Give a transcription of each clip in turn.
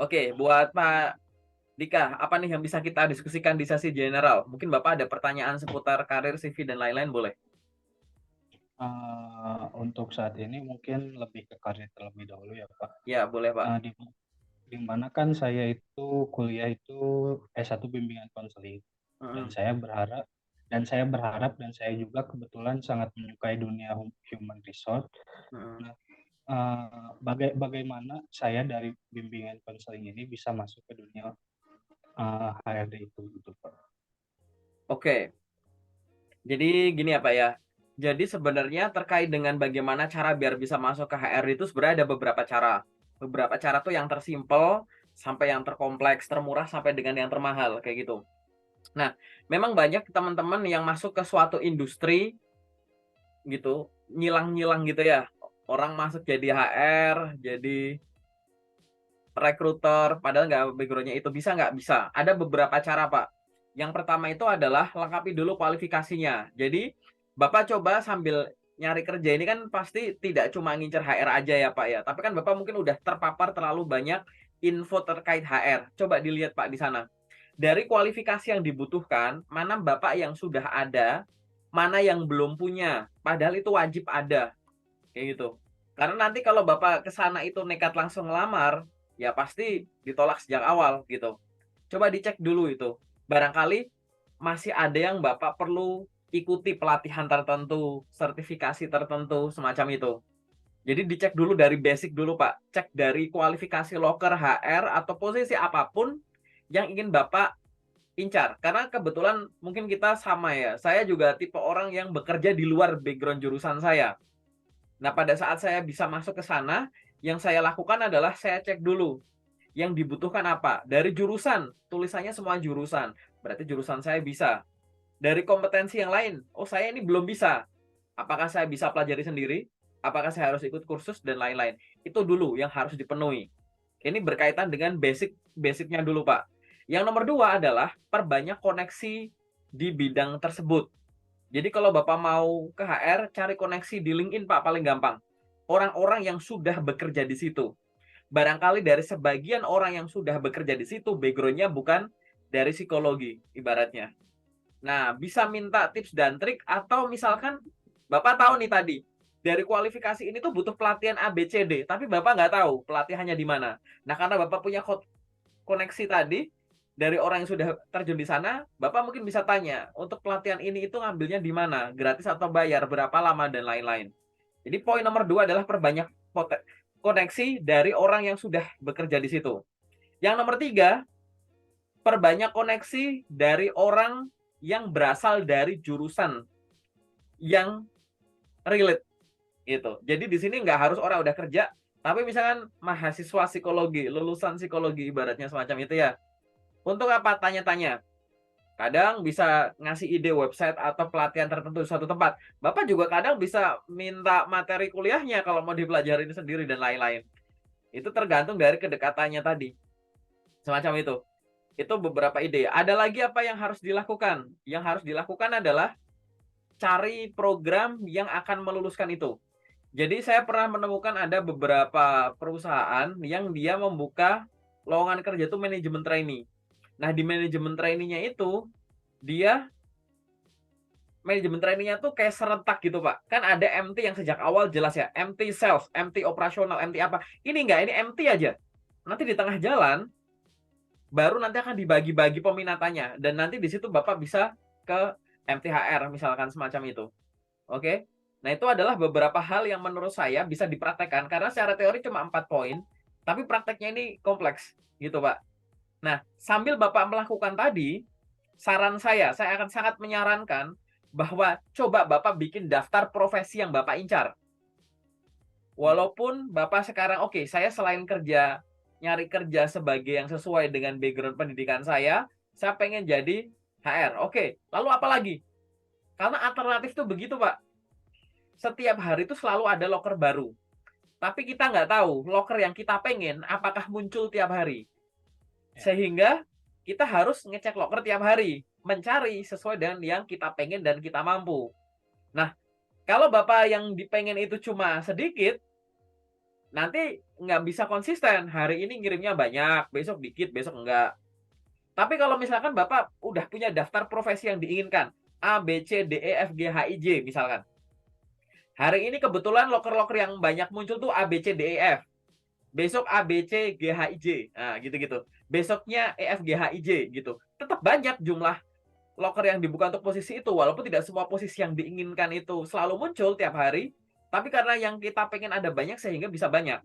Oke, buat Pak Dika, apa nih yang bisa kita diskusikan di sesi general? Mungkin Bapak ada pertanyaan seputar karir, CV, dan lain-lain, boleh? Untuk saat ini mungkin lebih ke karir terlebih dahulu ya Pak. Ya, boleh Pak. Eh, di, di mana kan saya itu kuliah itu S1 bimbingan konseling dan Mm-mm. dan saya juga kebetulan sangat menyukai dunia human resource. Mm-mm. Nah, bagaimana saya dari bimbingan konseling ini bisa masuk ke dunia HRD itu gitu Pak. Oke, jadi gini ya Pak ya. Jadi sebenarnya terkait dengan bagaimana cara biar bisa masuk ke HR itu sebenarnya ada beberapa cara. Beberapa cara tuh yang tersimpel sampai yang terkompleks, termurah sampai dengan yang termahal kayak gitu. Nah, memang banyak teman-teman yang masuk ke suatu industri gitu, nyilang-nyilang gitu ya. Orang masuk jadi HR, jadi rekruter, padahal nggak backgroundnya itu bisa nggak bisa. Ada beberapa cara Pak. Yang pertama itu adalah lengkapi dulu kualifikasinya. Jadi Bapak coba sambil nyari kerja ini kan pasti tidak cuma ngincer HR aja ya Pak ya. Tapi kan Bapak mungkin udah terpapar terlalu banyak info terkait HR. Coba dilihat Pak di sana. Dari kualifikasi yang dibutuhkan, mana Bapak yang sudah ada, mana yang belum punya. Padahal itu wajib ada. Kayak gitu. Karena nanti kalau Bapak ke sana itu nekat langsung ngelamar, ya pasti ditolak sejak awal gitu. Coba dicek dulu itu. Barangkali masih ada yang Bapak perlu ikuti pelatihan tertentu, sertifikasi tertentu, semacam itu. Jadi dicek dulu dari basic dulu Pak. Cek dari kualifikasi loker, HR, atau posisi apapun yang ingin Bapak incar. Karena kebetulan mungkin kita sama ya. Saya juga tipe orang yang bekerja di luar background jurusan saya. Nah, pada saat saya bisa masuk ke sana, yang saya lakukan adalah saya cek dulu yang dibutuhkan apa. Dari jurusan, tulisannya semua jurusan. Berarti jurusan saya bisa. Dari kompetensi yang lain, oh saya ini belum bisa. Apakah saya bisa pelajari sendiri? Apakah saya harus ikut kursus dan lain-lain? Itu dulu yang harus dipenuhi. Ini berkaitan dengan basicnya dulu, Pak. Yang nomor dua adalah perbanyak koneksi di bidang tersebut. Jadi kalau Bapak mau ke HR, cari koneksi di LinkedIn, Pak, paling gampang. Orang-orang yang sudah bekerja di situ. Barangkali dari sebagian orang yang sudah bekerja di situ, background-nya bukan dari psikologi, ibaratnya. Nah, bisa minta tips dan trik, atau misalkan Bapak tahu nih tadi, dari kualifikasi ini tuh butuh pelatihan A, B, C, D, tapi Bapak nggak tahu pelatihannya di mana. Nah, karena Bapak punya koneksi tadi, dari orang yang sudah terjun di sana, Bapak mungkin bisa tanya, untuk pelatihan ini itu ngambilnya di mana, gratis atau bayar, berapa lama, dan lain-lain. Jadi poin nomor dua adalah perbanyak koneksi dari orang yang sudah bekerja di situ. Yang nomor tiga, perbanyak koneksi dari orang yang berasal dari jurusan yang relate gitu. Jadi di sini nggak harus orang udah kerja, tapi misalkan mahasiswa psikologi, lulusan psikologi ibaratnya semacam itu ya. Untuk apa? Tanya-tanya. Kadang bisa ngasih ide website atau pelatihan tertentu di suatu tempat. Bapak juga kadang bisa minta materi kuliahnya kalau mau dipelajari sendiri dan lain-lain. Itu tergantung dari kedekatannya tadi. Semacam itu. Itu beberapa ide. Ada lagi apa yang harus dilakukan? Yang harus dilakukan adalah cari program yang akan meluluskan itu. Jadi saya pernah menemukan ada beberapa perusahaan yang dia membuka lowongan kerja itu manajemen trainee. Nah, di manajemen trainee-nya itu dia manajemen trainingnya tuh kayak serentak gitu Pak. Kan ada MT yang sejak awal jelas ya, MT sales, MT operasional, MT apa. Ini enggak, ini MT aja. Nanti di tengah jalan, baru nanti akan dibagi-bagi peminatannya. Dan nanti di situ Bapak bisa ke MTHR misalkan semacam itu. Oke? Nah itu adalah beberapa hal yang menurut saya bisa dipraktekkan. Karena secara teori cuma 4 poin, tapi prakteknya ini kompleks gitu Pak. Nah, sambil Bapak melakukan tadi, saran saya akan sangat menyarankan bahwa coba Bapak bikin daftar profesi yang Bapak incar. Walaupun Bapak sekarang oke, saya selain kerja nyari kerja sebagai yang sesuai dengan background pendidikan saya pengen jadi HR. Oke, lalu apa lagi? Karena alternatif tuh begitu, Pak. Setiap hari itu selalu ada loker baru. Tapi kita nggak tahu loker yang kita pengen apakah muncul tiap hari. Ya. Sehingga kita harus ngecek loker tiap hari, mencari sesuai dengan yang kita pengen dan kita mampu. Nah, kalau Bapak yang dipengen itu cuma sedikit, nanti nggak bisa konsisten. Hari ini ngirimnya banyak, besok dikit, besok enggak. Tapi kalau misalkan Bapak udah punya daftar profesi yang diinginkan, A, B, C, D, E, F, G, H, I, J misalkan. Hari ini kebetulan loker-loker yang banyak muncul tuh A, B, C, D, E, F. Besok A, B, C, G, H, I, J. Nah, gitu-gitu. Besoknya E, F, G, H, I, J gitu. Tetap banyak jumlah loker yang dibuka untuk posisi itu. Walaupun tidak semua posisi yang diinginkan itu selalu muncul tiap hari. Tapi karena yang kita pengen ada banyak sehingga bisa banyak.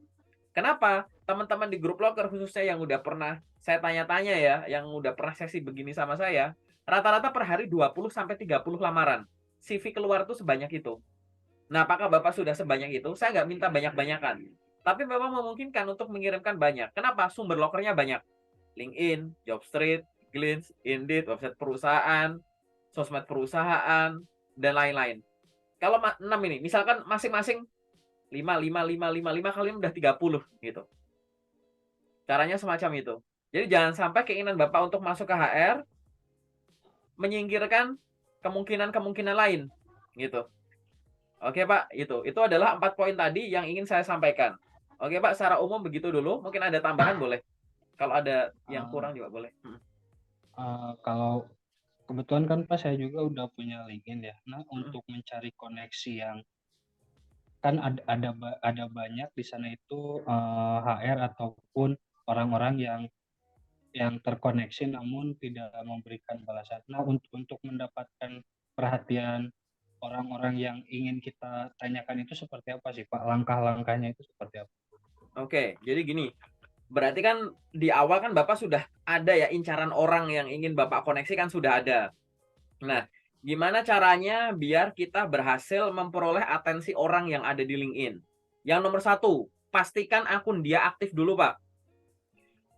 Kenapa? Teman-teman di grup loker khususnya yang udah pernah saya tanya-tanya ya, yang udah pernah sesi begini sama saya, rata-rata per hari 20 sampai 30 lamaran. CV keluar tuh sebanyak itu. Nah, apakah Bapak sudah sebanyak itu? Saya nggak minta banyak-banyakan. Tapi memang memungkinkan untuk mengirimkan banyak. Kenapa? Sumber lokernya banyak. LinkedIn, Jobstreet, Glints, Indeed, website perusahaan, sosmed perusahaan, dan lain-lain. Kalau 6 ini, misalkan masing-masing 5, 5, 5, 5, 5 kali udah 30 gitu. Caranya semacam itu. Jadi jangan sampai keinginan Bapak untuk masuk ke HR menyingkirkan kemungkinan-kemungkinan lain gitu. Oke Pak, itu adalah 4 poin tadi yang ingin saya sampaikan. Oke Pak, secara umum begitu dulu. Mungkin ada tambahan boleh. Kalau ada yang Eh, kurang juga boleh. kalau kebetulan kan Pak saya juga udah punya LinkedIn ya. Nah, Mm, untuk mencari koneksi yang kan ada banyak di sana itu HR ataupun orang-orang yang terkoneksi namun tidak memberikan balasan. Nah, untuk mendapatkan perhatian orang-orang yang ingin kita tanyakan itu seperti apa sih Pak? Langkah-langkahnya itu seperti apa? Oke, jadi gini. Berarti kan di awal kan Bapak sudah ada ya incaran orang yang ingin Bapak koneksi kan sudah ada. Nah, Ya. gimana caranya biar kita berhasil memperoleh atensi orang yang ada di LinkedIn? Yang nomor satu, pastikan akun dia aktif dulu, Pak.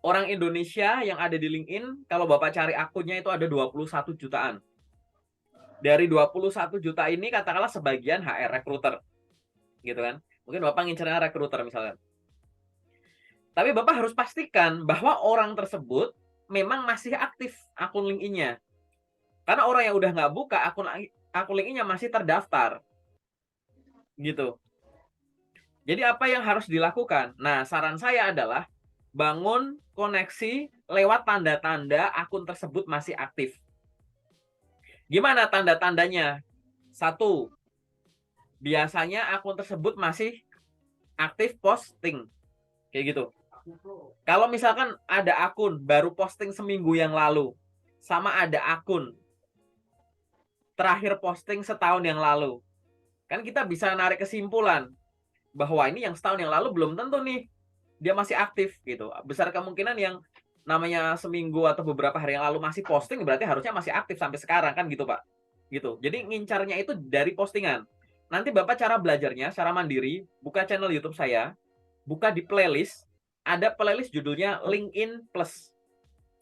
Orang Indonesia yang ada di LinkedIn, kalau Bapak cari akunnya itu ada 21 jutaan. Dari 21 juta ini, katakanlah sebagian HR recruiter. Gitu kan. Mungkin Bapak ngincernya recruiter misalnya. Tapi Bapak harus pastikan bahwa orang tersebut memang masih aktif akun LinkedIn-nya. Karena orang yang udah nggak buka akun LinkedIn-nya masih terdaftar. Gitu. Jadi apa yang harus dilakukan? Nah, saran saya adalah bangun koneksi lewat tanda-tanda akun tersebut masih aktif. Gimana tanda-tandanya? Satu, biasanya akun tersebut masih aktif posting. Kayak gitu. Kalau misalkan ada akun baru posting seminggu yang lalu, sama ada akun terakhir posting setahun yang lalu, kan kita bisa narik kesimpulan bahwa ini yang setahun yang lalu belum tentu nih dia masih aktif gitu. Besar kemungkinan yang namanya seminggu atau beberapa hari yang lalu masih posting berarti harusnya masih aktif sampai sekarang kan gitu Pak. Gitu. Jadi ngincarnya itu dari postingan. Nanti Bapak cara belajarnya secara mandiri, buka channel YouTube saya, buka di playlist, ada playlist judulnya LinkedIn Plus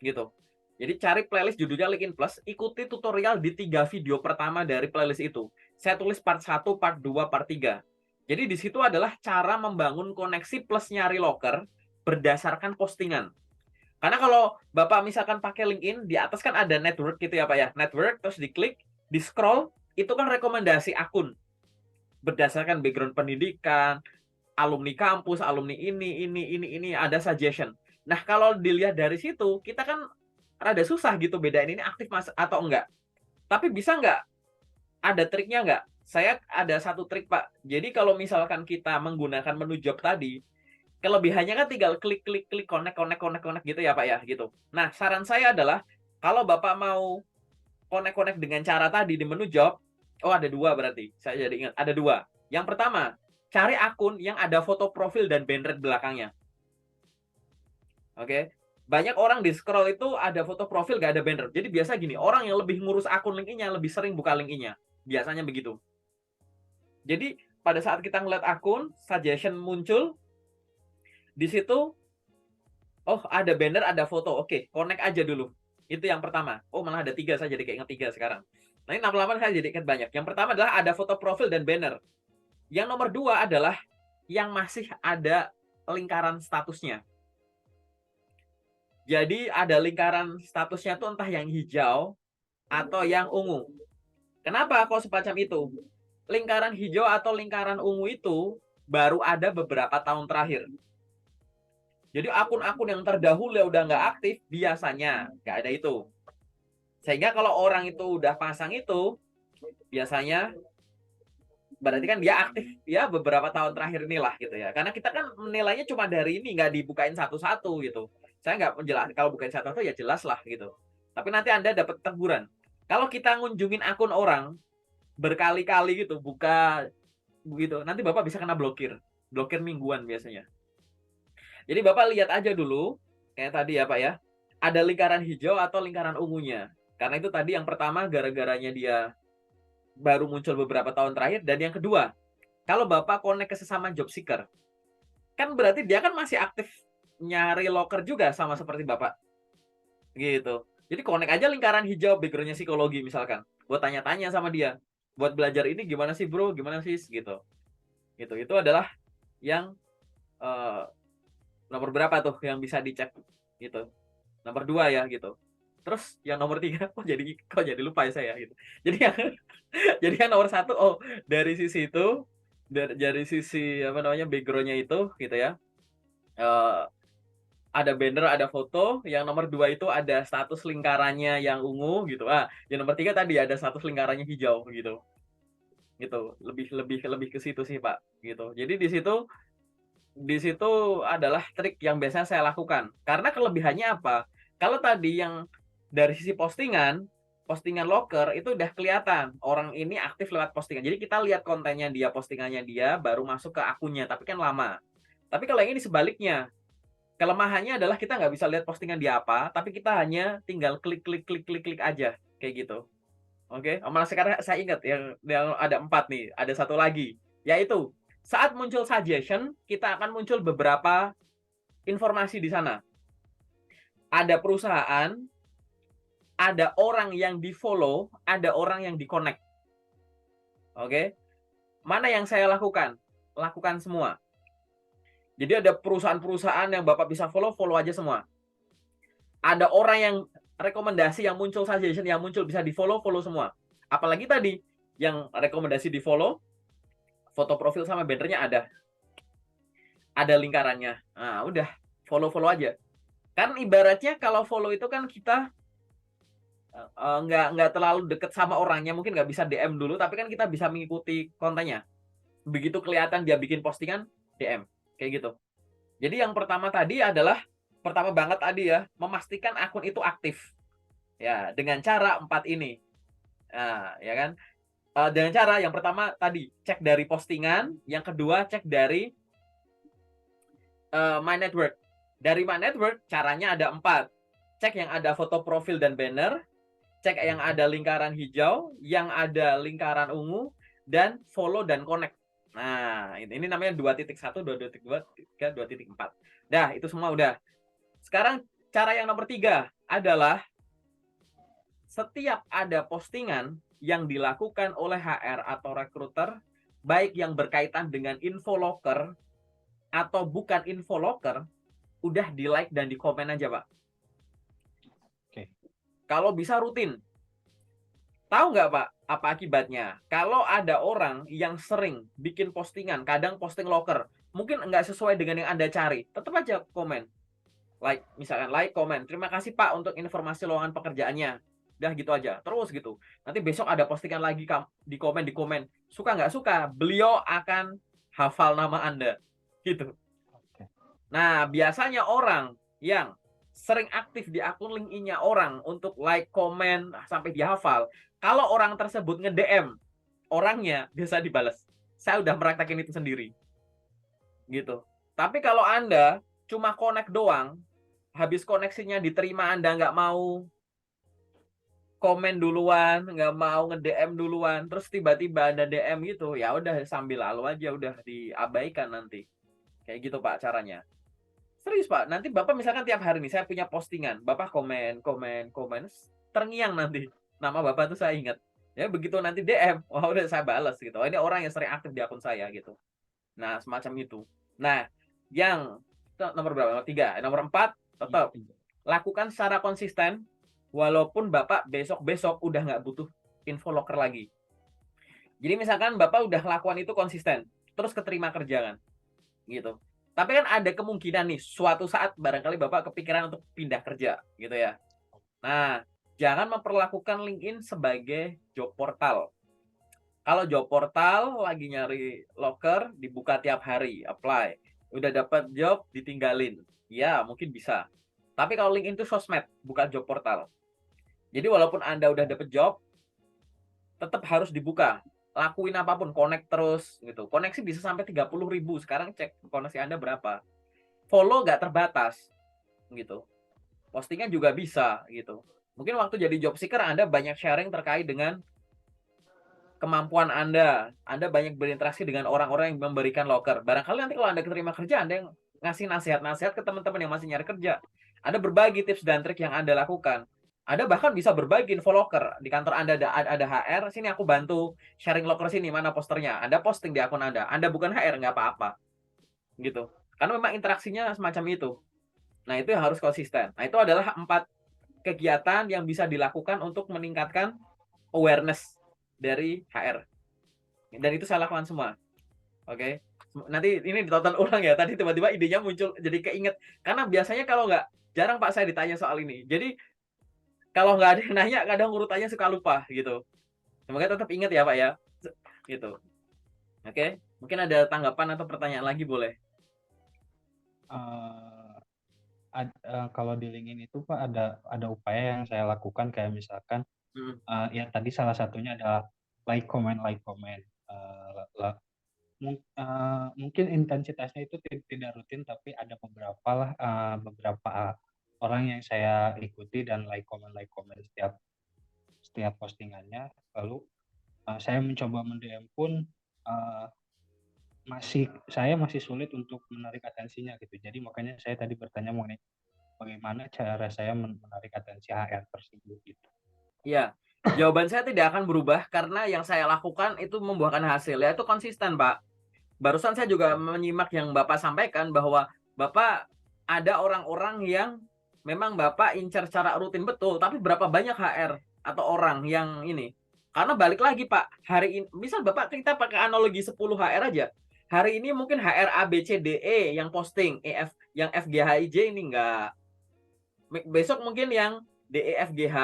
gitu. Jadi cari playlist judulnya LinkedIn Plus, ikuti tutorial di 3 video pertama dari playlist itu. Saya tulis part 1, part 2, part 3. Jadi di situ adalah cara membangun koneksi plus nyari loker berdasarkan postingan. Karena kalau Bapak misalkan pakai LinkedIn, di atas kan ada network gitu ya Pak ya. Network, terus diklik, di scroll, itu kan rekomendasi akun. Berdasarkan background pendidikan, alumni kampus, alumni ini, ada suggestion. Nah, kalau dilihat dari situ, kita kan rada susah gitu bedain ini aktif mas atau enggak. Tapi bisa enggak? Ada triknya enggak? Saya ada satu trik Pak. Jadi kalau misalkan kita menggunakan menu job tadi, kelebihannya kan tinggal klik klik klik connect gitu ya Pak ya gitu. Nah, saran saya adalah kalau Bapak mau connect dengan cara tadi di menu job, oh ada dua berarti. Saya jadi ingat ada dua. Yang pertama, cari akun yang ada foto profil dan banner belakangnya. Oke. Banyak orang di scroll itu ada foto profil gak ada banner. Jadi biasa gini, orang yang lebih ngurus akun LinkedIn-nya lebih sering buka LinkedIn-nya. Biasanya begitu. Jadi pada saat kita ngeliat akun, suggestion muncul, di situ, oh ada banner, ada foto. Oke, connect aja dulu. Itu yang pertama. Oh malah ada 3, saya jadi kayak inget 3 sekarang. Nah ini lama-lama saya jadi inget banyak. Yang pertama adalah ada foto profil dan banner. Yang nomor 2 adalah yang masih ada lingkaran statusnya. Jadi ada lingkaran statusnya tuh entah yang hijau atau yang ungu. Kenapa kok semacam itu? Lingkaran hijau atau lingkaran ungu itu baru ada beberapa tahun terakhir. Jadi akun-akun yang terdahulu udah nggak aktif, biasanya nggak ada itu. Sehingga kalau orang itu udah pasang itu, biasanya berarti kan dia aktif ya beberapa tahun terakhir inilah gitu ya. Karena kita kan menilainya cuma dari ini, nggak dibukain satu-satu gitu. Saya nggak menjelaskan, kalau bukain satu-satu ya jelas lah gitu. Tapi nanti Anda dapat teguran. Kalau kita ngunjungin akun orang berkali-kali gitu, buka begitu, nanti Bapak bisa kena blokir. Blokir mingguan biasanya. Jadi Bapak lihat aja dulu, kayak tadi ya Pak ya, ada lingkaran hijau atau lingkaran ungunya. Karena itu tadi yang pertama gara-garanya dia baru muncul beberapa tahun terakhir, dan yang kedua, kalau Bapak connect ke sesama job seeker, kan berarti dia kan masih aktif nyari loker juga sama seperti Bapak. Gitu. Jadi connect aja lingkaran hijau backgroundnya psikologi misalkan. Buat tanya-tanya sama dia. Buat belajar ini gimana sih bro, gimana sih gitu. Gitu. Itu adalah yang nomor berapa tuh yang bisa dicek gitu. Nomor 2 ya gitu. Terus yang nomor 3 kok jadi lupa ya saya gitu. Jadi yang jadi yang nomor 1 dari sisi itu, dari sisi apa namanya backgroundnya itu gitu ya. Eh, ada banner, ada foto. Yang nomor 2 itu ada status lingkarannya yang ungu gitu. Yang nomor 3 tadi ada status lingkarannya hijau gitu. Gitu. Lebih ke situ sih, Pak, gitu. Jadi di situ adalah trik yang biasanya saya lakukan. Karena kelebihannya apa? Kalau tadi yang dari sisi postingan loker itu udah kelihatan orang ini aktif lewat postingan. Jadi kita lihat kontennya dia, postingannya dia, baru masuk ke akunnya, tapi kan lama. Tapi kalau yang ini sebaliknya, kelemahannya adalah kita nggak bisa lihat postingan dia apa, tapi kita hanya tinggal klik aja, kayak gitu. Oke, malah sekarang saya ingat yang ada 4 nih, ada satu lagi, yaitu saat muncul suggestion, kita akan muncul beberapa informasi di sana. Ada perusahaan, ada orang yang di-follow, ada orang yang di-connect. Oke, mana yang saya lakukan? Lakukan semua. Jadi ada perusahaan-perusahaan yang Bapak bisa follow, follow aja semua. Ada orang yang rekomendasi yang muncul, suggestion yang muncul bisa di-follow, follow semua. Apalagi tadi yang rekomendasi di-follow, foto profil sama bannernya ada lingkarannya. Nah, udah follow aja. Kan ibaratnya kalau follow itu kan kita nggak terlalu deket sama orangnya, mungkin nggak bisa DM dulu, tapi kan kita bisa mengikuti kontennya. Begitu kelihatan dia bikin postingan, DM, kayak gitu. Jadi yang pertama tadi adalah, pertama banget tadi ya, memastikan akun itu aktif. Ya, dengan cara 4 ini. Nah, ya kan? Dengan cara yang pertama tadi, cek dari postingan, yang kedua cek dari My Network. Dari My Network caranya ada 4. Cek yang ada foto profil dan banner, cek yang ada lingkaran hijau, yang ada lingkaran ungu, dan follow dan connect. Nah, ini namanya 2.1, 2.2, 3, 2.4. Dah, itu semua udah. Sekarang cara yang nomor 3 adalah setiap ada postingan yang dilakukan oleh HR atau recruiter, baik yang berkaitan dengan info loker atau bukan info loker, udah di like dan di komen aja, Pak. Oke. Kalau bisa rutin. Tahu nggak, Pak, apa akibatnya? Kalau ada orang yang sering bikin postingan, kadang posting loker, mungkin nggak sesuai dengan yang Anda cari, tetap aja komen. Like, misalkan like, komen. Terima kasih Pak untuk informasi lowongan pekerjaannya. Udah gitu aja, terus gitu. Nanti besok ada postingan lagi di komen. Suka nggak suka, beliau akan hafal nama Anda. Gitu. Nah, biasanya orang yang sering aktif di akun LinkedIn-nya orang untuk like, komen, sampai dia hafal, kalau orang tersebut nge-DM orangnya, biasa dibalas. Saya udah meraktekin itu sendiri. Gitu. Tapi kalau Anda cuma connect doang, habis koneksinya diterima Anda nggak mau komen duluan, nggak mau nge-DM duluan, terus tiba-tiba Anda DM gitu, ya udah sambil lalu aja, udah diabaikan nanti. Kayak gitu Pak caranya. Serius Pak, nanti Bapak misalkan tiap hari nih saya punya postingan, Bapak komen, terngiang nanti. Nama Bapak tuh saya ingat. Ya begitu nanti DM, wah udah saya balas gitu. Ini orang yang sering aktif di akun saya gitu. Nah, semacam itu. Nah, yang nomor berapa? Nomor 3. Nomor 4, tetap lakukan secara konsisten, walaupun Bapak besok-besok udah nggak butuh info loker lagi. Jadi misalkan Bapak udah lakukan itu konsisten. terus keterima kerja kan, gitu. Tapi kan ada kemungkinan nih, suatu saat barangkali Bapak kepikiran untuk pindah kerja, gitu ya. Nah, jangan memperlakukan LinkedIn sebagai job portal. Kalau job portal lagi nyari loker, dibuka tiap hari, apply. Udah dapat job, ditinggalin. Ya, mungkin bisa. Tapi kalau LinkedIn itu sosmed, bukan job portal. Jadi walaupun Anda udah dapat job, tetap harus dibuka. Lakuin apapun, connect terus gitu. Koneksi bisa sampai 30.000. Sekarang cek koneksi Anda berapa. Follow nggak terbatas gitu. Postingan juga bisa gitu. Mungkin waktu jadi job seeker Anda banyak sharing terkait dengan kemampuan Anda. Anda banyak berinteraksi dengan orang-orang yang memberikan loker. Barangkali nanti kalau Anda keterima kerja, Anda yang ngasih nasihat-nasihat ke teman-teman yang masih nyari kerja. Anda berbagi tips dan trik yang Anda lakukan. Anda bahkan bisa berbagi info loker. Di kantor Anda ada HR, sini aku bantu sharing loker sini, mana posternya. Anda posting di akun Anda. Anda bukan HR, nggak apa-apa. Gitu. Karena memang interaksinya semacam itu. Nah, itu yang harus konsisten. Nah, itu adalah 4 kegiatan yang bisa dilakukan untuk meningkatkan awareness dari HR. Dan itu saya lakukan semua. Oke. Nanti ini ditonton ulang ya. Tadi tiba-tiba idenya muncul jadi keinget. Karena biasanya kalau nggak, jarang Pak saya ditanya soal ini. Jadi kalau nggak ada yang nanya, kadang urutannya suka lupa gitu. Semoga tetap ingat ya Pak ya. Gitu. Oke. Mungkin ada tanggapan atau pertanyaan lagi boleh. Eh, kalau di LinkedIn itu Pak ada upaya yang saya lakukan kayak misalkan Hmm. ya tadi salah satunya adalah like comment. Mungkin intensitasnya itu tidak rutin tapi ada beberapa orang yang saya ikuti dan like comment setiap postingannya. Lalu saya mencoba mendm pun uh, saya masih sulit untuk menarik atensinya gitu. Jadi makanya saya tadi bertanya mengenai bagaimana cara saya menarik atensi HR tersebut gitu. Iya. Jawaban saya tidak akan berubah karena yang saya lakukan itu membuahkan hasil. Ya itu konsisten, Pak. Barusan saya juga menyimak yang Bapak sampaikan bahwa Bapak ada orang-orang yang memang Bapak incar secara rutin betul, tapi berapa banyak HR atau orang yang ini? Karena balik lagi Pak, hari ini misal Bapak kita pakai analogi 10 HR aja. Hari ini mungkin HR A B C D E yang posting, yang F G H I J ini enggak. Besok mungkin yang D E F G H,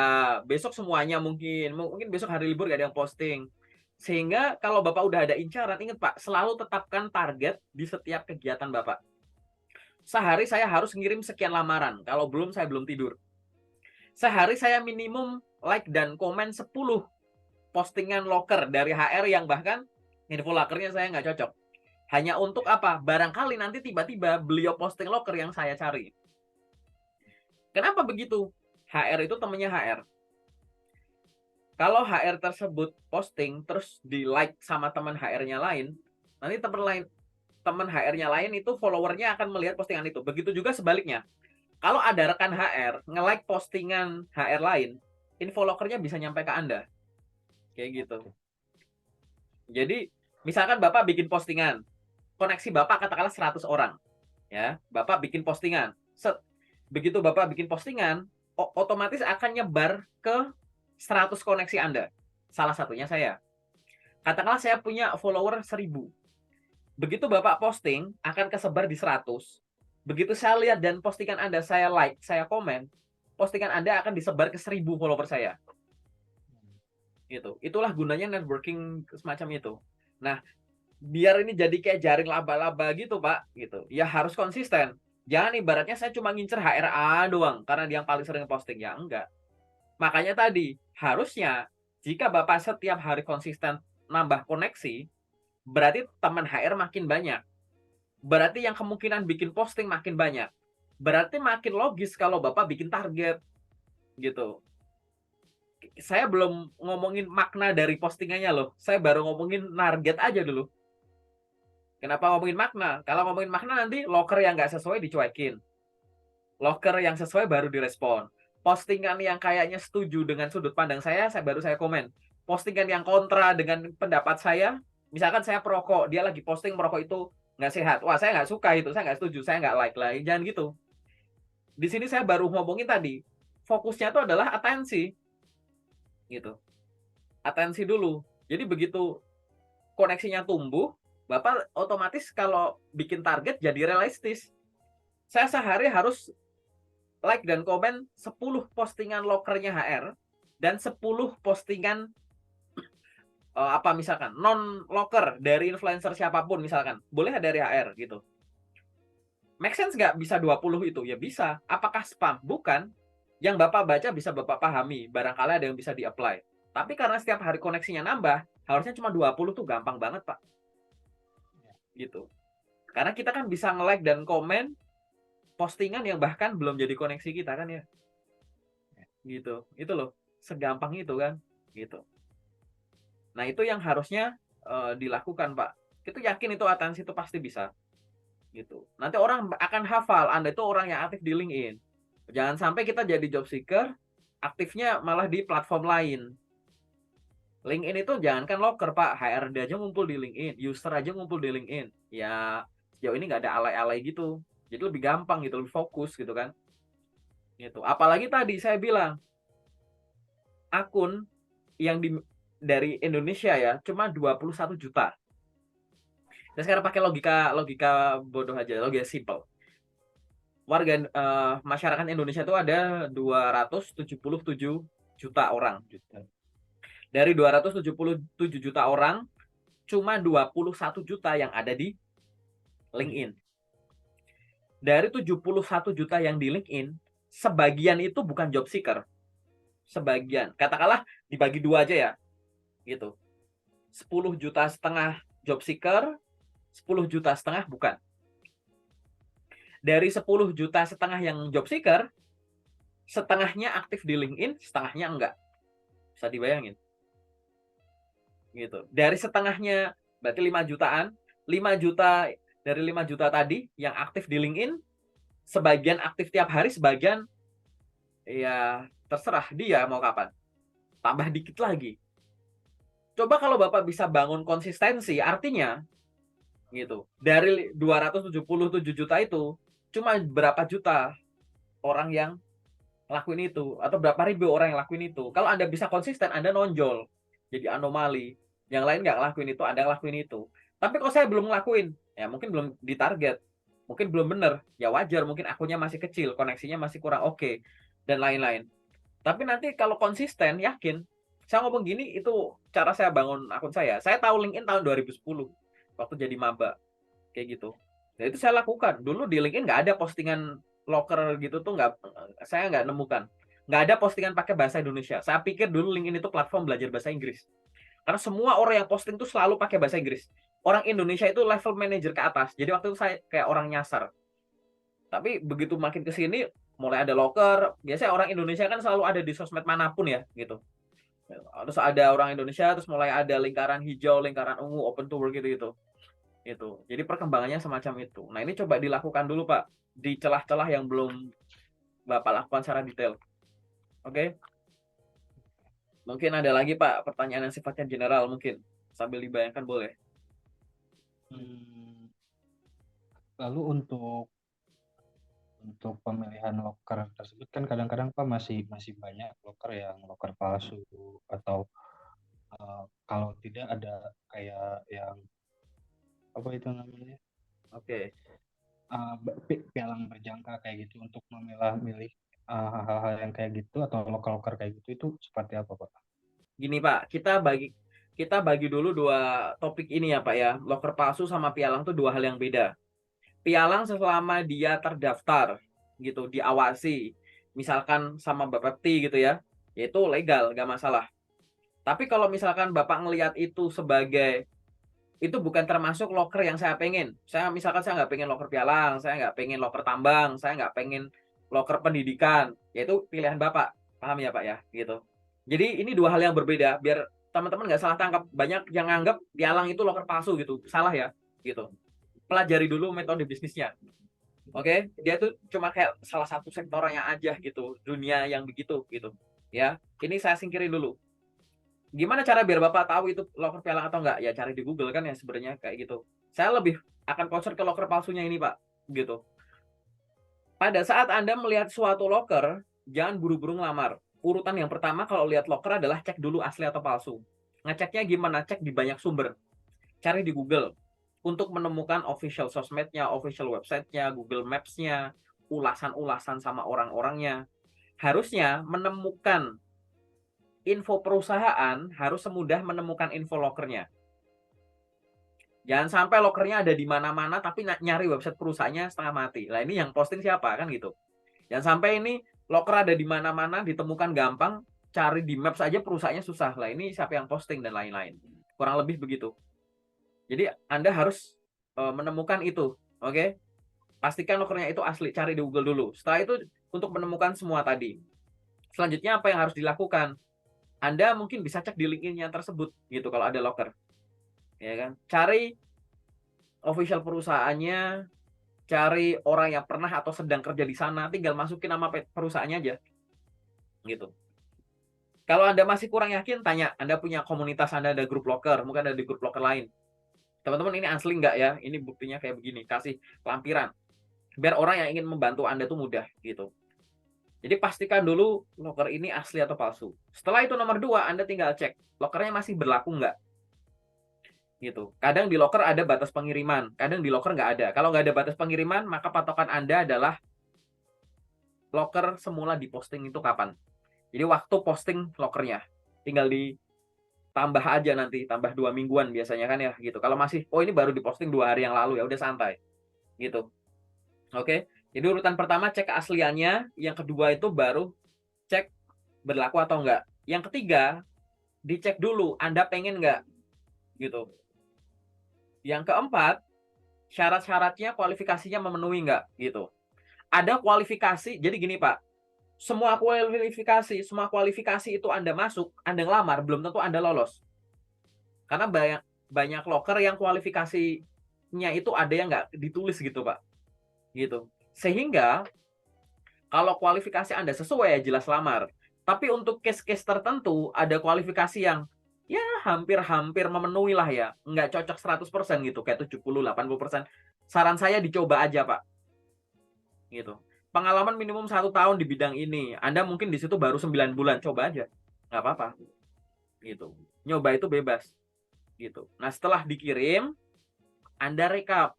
besok semuanya mungkin besok hari libur gak ada yang posting. Sehingga kalau Bapak udah ada incaran, ingat Pak, selalu tetapkan target di setiap kegiatan Bapak. Sehari saya harus ngirim sekian lamaran, kalau belum saya belum tidur. Sehari saya minimum like dan komen 10 postingan loker dari HR yang bahkan info lokernya saya nggak cocok. Hanya untuk apa? Barangkali nanti tiba-tiba beliau posting loker yang saya cari. Kenapa begitu? HR itu temannya HR. Kalau HR tersebut posting terus di like sama teman HR-nya lain, nanti teman HR-nya lain itu followernya akan melihat postingan itu. Begitu juga sebaliknya. Kalau ada rekan HR nge-like postingan HR lain, info lokernya bisa nyampe ke Anda. Kayak gitu. Jadi, misalkan Bapak bikin postingan, koneksi Bapak katakanlah 100 orang. Ya, Bapak bikin postingan. Begitu Bapak bikin postingan, otomatis akan nyebar ke 100 koneksi Anda. Salah satunya saya. Katakanlah saya punya follower 1000. Begitu Bapak posting, akan kesebar di 100. Begitu saya lihat dan postingan Anda saya like, saya komen, postingan Anda akan disebar ke 1000 follower saya. Gitu. Itulah gunanya networking semacam itu. Nah, biar ini jadi kayak jaring laba-laba gitu, Pak, gitu. Ya harus konsisten. Jangan ibaratnya saya cuma ngincer HRA doang karena dia yang paling sering posting. Ya enggak. Makanya tadi, harusnya jika Bapak setiap hari konsisten nambah koneksi, berarti teman HR makin banyak. Berarti yang kemungkinan bikin posting makin banyak. Berarti makin logis kalau Bapak bikin target. Gitu. Saya belum ngomongin makna dari postingannya loh. Saya baru ngomongin target aja dulu. Kenapa ngomongin makna? Kalau ngomongin makna nanti loker yang nggak sesuai dicuekin. Loker yang sesuai baru direspon. Postingan yang kayaknya setuju dengan sudut pandang saya baru saya komen. Postingan yang kontra dengan pendapat saya, misalkan saya perokok, dia lagi posting merokok itu nggak sehat. Wah, saya nggak suka itu, saya nggak setuju, saya nggak like lagi. Jangan gitu. Di sini saya baru ngomongin tadi, fokusnya itu adalah atensi. Gitu. Atensi dulu. Jadi begitu koneksinya tumbuh, Bapak otomatis kalau bikin target jadi realistis. Saya sehari harus like dan komen 10 postingan lokernya HR dan 10 postingan apa misalkan non loker dari influencer siapapun misalkan. Boleh dari HR gitu. Make sense nggak bisa 20 itu? Ya bisa. Apakah spam? Bukan. Yang Bapak baca bisa Bapak pahami. Barangkali ada yang bisa di-apply. Tapi karena setiap hari koneksinya nambah, harusnya cuma 20 tuh gampang banget, Pak. Gitu. Karena kita kan bisa nge-like dan komen postingan yang bahkan belum jadi koneksi kita kan ya. Gitu. Itu loh. Segampang itu kan. Gitu. Nah, itu yang harusnya dilakukan, Pak. Itu yakin itu atensi itu pasti bisa. Gitu. Nanti orang akan hafal Anda itu orang yang aktif di LinkedIn. Jangan sampai kita jadi job seeker, aktifnya malah di platform lain. LinkedIn itu jangankan loker, Pak. HRD aja ngumpul di LinkedIn, user aja ngumpul di LinkedIn. Ya, sejauh ini nggak ada alay-alay gitu. Jadi lebih gampang gitu, lebih fokus gitu kan. Gitu. Apalagi tadi saya bilang, akun yang dari Indonesia ya, cuma 21 juta. Saya sekarang pakai logika bodoh aja, logika simple. Warga masyarakat Indonesia itu ada 277 juta orang. Dari 277 juta orang, cuma 21 juta yang ada di LinkedIn. Dari 71 juta yang di LinkedIn, sebagian itu bukan job seeker. Sebagian, katakanlah dibagi dua aja ya. Gitu. 10,5 juta job seeker, 10,5 juta bukan. Dari 10,5 juta yang job seeker, setengahnya aktif di LinkedIn, setengahnya enggak. Bisa dibayangin. Gitu. Dari setengahnya berarti 5 jutaan, 5 juta dari 5 juta tadi yang aktif di LinkedIn, sebagian aktif tiap hari, sebagian ya terserah dia mau kapan. Tambah dikit lagi. Coba kalau Bapak bisa bangun konsistensi, artinya gitu. Dari 277 juta itu, cuma berapa juta orang yang lakuin itu atau berapa ribu orang yang lakuin itu. Kalau Anda bisa konsisten, Anda nonjol. Jadi anomali. Yang lain nggak ngelakuin itu, Anda ngelakuin itu. Tapi kalau saya belum ngelakuin, ya mungkin belum ditarget. Mungkin belum benar. Ya wajar, mungkin akunnya masih kecil, koneksinya masih kurang oke, dan lain-lain. Tapi nanti kalau konsisten, yakin. Saya ngomong gini, itu cara saya bangun akun saya. Saya tahu LinkedIn tahun 2010, waktu jadi maba. Kayak gitu. Dan itu saya lakukan. Dulu di LinkedIn nggak ada postingan loker gitu tuh, saya nggak nemukan. Nggak ada postingan pakai bahasa Indonesia. Saya pikir dulu LinkedIn itu platform belajar bahasa Inggris. Karena semua orang yang posting tuh selalu pakai bahasa Inggris. Orang Indonesia itu level manager ke atas. Jadi waktu itu saya kayak orang nyasar. Tapi begitu makin ke sini, mulai ada loker. Biasanya orang Indonesia kan selalu ada di sosmed manapun ya, gitu. Terus ada orang Indonesia, terus mulai ada lingkaran hijau, lingkaran ungu, open to work gitu-gitu. Itu. Jadi perkembangannya semacam itu. Nah, ini coba dilakukan dulu, Pak, di celah-celah yang belum Bapak lakukan secara detail. Oke? Mungkin ada lagi, Pak, pertanyaan yang sifatnya general mungkin. Sambil dibayangkan boleh. Lalu untuk pemilihan loker tersebut kan kadang-kadang Pak masih banyak loker palsu atau kalau tidak ada kayak yang apa itu namanya Oke. pialang berjangka kayak gitu untuk milih hal-hal yang kayak gitu atau loker-loker kayak gitu itu seperti apa Pak? Gini, Pak, kita bagi dulu dua topik ini ya, Pak ya. Loker palsu sama pialang itu dua hal yang beda. Pialang selama dia terdaftar gitu, diawasi, misalkan sama Bapepti gitu ya, yaitu legal, nggak masalah. Tapi kalau misalkan Bapak ngelihat itu sebagai itu bukan termasuk loker yang saya pengen. Saya nggak pengen loker pialang, saya nggak pengen loker tambang, saya nggak pengen loker pendidikan. Yaitu pilihan Bapak, paham ya Pak ya, gitu. Jadi ini dua hal yang berbeda. Biar teman-teman nggak salah tangkap. Banyak yang nganggap pialang itu loker palsu gitu, salah ya, gitu. Pelajari dulu metode bisnisnya. Oke, dia tuh cuma kayak salah satu sektornya aja gitu, dunia yang begitu gitu. Ya, ini saya singkirin dulu. Gimana cara biar Bapak tahu itu loker pialang atau enggak? Ya cari di Google kan ya sebenarnya kayak gitu. Saya lebih akan concern ke loker palsunya ini, Pak. Gitu. Pada saat Anda melihat suatu loker, jangan buru-buru ngelamar. Urutan yang pertama kalau lihat loker adalah cek dulu asli atau palsu. Ngeceknya gimana? Cek di banyak sumber. Cari di Google. untuk menemukan official sosmednya, official websitenya, Google Maps-nya, ulasan-ulasan sama orang-orangnya. Harusnya menemukan info perusahaan harus semudah menemukan info lokernya. Jangan sampai lokernya ada di mana-mana tapi nyari website perusahaannya setengah mati. Nah, ini yang posting siapa kan gitu. Jangan sampai ini loker ada di mana-mana ditemukan gampang, cari di Maps aja perusahaannya susah. Lah, ini siapa yang posting dan lain-lain. Kurang lebih begitu. Jadi Anda harus menemukan itu, oke? Pastikan lokernya itu asli, cari di Google dulu. Setelah itu untuk menemukan semua tadi. Selanjutnya apa yang harus dilakukan? Anda mungkin bisa cek di LinkedIn-nya tersebut gitu kalau ada loker. Ya kan? Cari official perusahaannya, cari orang yang pernah atau sedang kerja di sana, tinggal masukin nama perusahaannya aja. Gitu. Kalau Anda masih kurang yakin, tanya. Anda punya komunitas, Anda ada grup loker, mungkin ada di grup loker lain. Teman-teman, ini asli nggak ya? Ini buktinya kayak begini. Kasih lampiran. Biar orang yang ingin membantu Anda tuh mudah gitu. Jadi pastikan dulu loker ini asli atau palsu. Setelah itu nomor 2, Anda tinggal cek lokernya masih berlaku nggak. Gitu. Kadang di loker ada batas pengiriman, kadang di loker nggak ada. Kalau nggak ada batas pengiriman, maka patokan Anda adalah loker semula diposting itu kapan. Jadi waktu posting lokernya. Tinggal ditambah aja nanti, tambah 2 mingguan biasanya kan ya gitu. Kalau masih, oh ini baru diposting 2 hari yang lalu, ya udah santai. Gitu. Oke. Jadi urutan pertama cek keasliannya, yang kedua itu baru cek berlaku atau enggak. Yang ketiga, dicek dulu Anda pengen enggak gitu. Yang keempat, syarat-syaratnya, kualifikasinya memenuhi enggak gitu. Ada kualifikasi, jadi gini Pak, semua kualifikasi itu Anda masuk, Anda ngelamar, belum tentu Anda lolos. Karena banyak loker yang kualifikasinya itu ada yang nggak ditulis gitu Pak. Gitu. Sehingga kalau kualifikasi Anda sesuai ya jelas lamar. Tapi untuk case-case tertentu ada kualifikasi yang ya hampir-hampir memenuhi lah ya. Nggak cocok 100% gitu, kayak 70-80%. Saran saya dicoba aja Pak. Gitu. Pengalaman minimum 1 tahun di bidang ini. Anda mungkin di situ baru 9 bulan, coba aja. Nggak apa-apa. Gitu. Nyoba itu bebas. Gitu. Nah setelah dikirim, Anda rekap.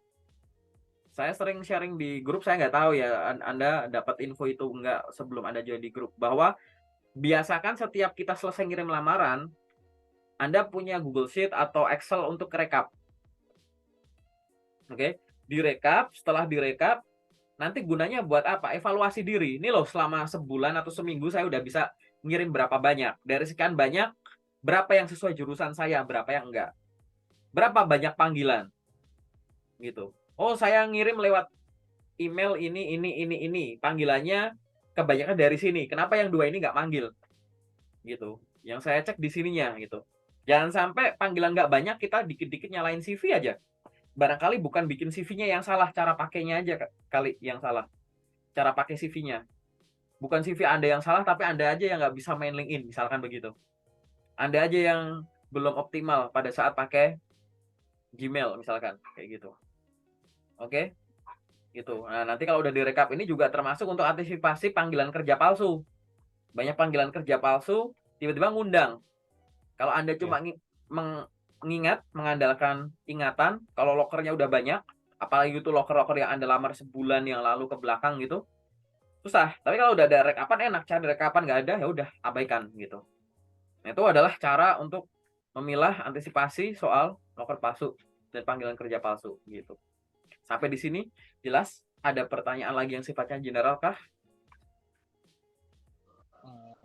Saya sering sharing di grup, saya nggak tahu ya Anda dapat info itu nggak sebelum Anda join di grup, bahwa biasakan setiap kita selesai ngirim lamaran, Anda punya Google Sheet atau Excel untuk rekap. Oke, direkap, setelah direkap, nanti gunanya buat apa? Evaluasi diri. Ini loh, selama sebulan atau seminggu saya udah bisa ngirim berapa banyak. Dari sekian banyak, berapa yang sesuai jurusan saya, berapa yang enggak. Berapa banyak panggilan. Gitu. Oh, saya ngirim lewat email ini. Panggilannya kebanyakan dari sini. Kenapa yang 2 ini nggak manggil? Gitu. Yang saya cek di sininya gitu. Jangan sampai panggilan nggak banyak, kita dikit-dikit nyalain CV aja. Barangkali bukan bikin CV-nya yang salah, cara pakainya aja kali yang salah. Cara pakai CV-nya. Bukan CV Anda yang salah, tapi Anda aja yang nggak bisa main LinkedIn, misalkan begitu. Anda aja yang belum optimal pada saat pakai Gmail, misalkan. Kayak gitu. Oke? Gitu. Nah, nanti kalau udah direkap ini juga termasuk untuk antisipasi panggilan kerja palsu. Banyak panggilan kerja palsu, tiba-tiba ngundang. Kalau Anda cuma mengingat, mengandalkan ingatan, kalau lokernya udah banyak, apalagi itu loker-loker yang Anda lamar sebulan yang lalu ke belakang gitu, susah. Tapi kalau udah ada rekapan enak, cari rekapan nggak ada, ya udah abaikan gitu. Nah, itu adalah cara untuk memilah antisipasi soal loker palsu dan panggilan kerja palsu gitu. Sampai di sini jelas? Ada pertanyaan lagi yang sifatnya general kah?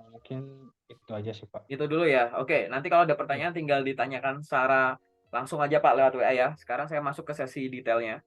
Mungkin itu aja sih Pak. Itu dulu ya. Oke, nanti kalau ada pertanyaan tinggal ditanyakan secara langsung aja Pak lewat WA ya. Sekarang saya masuk ke sesi detailnya.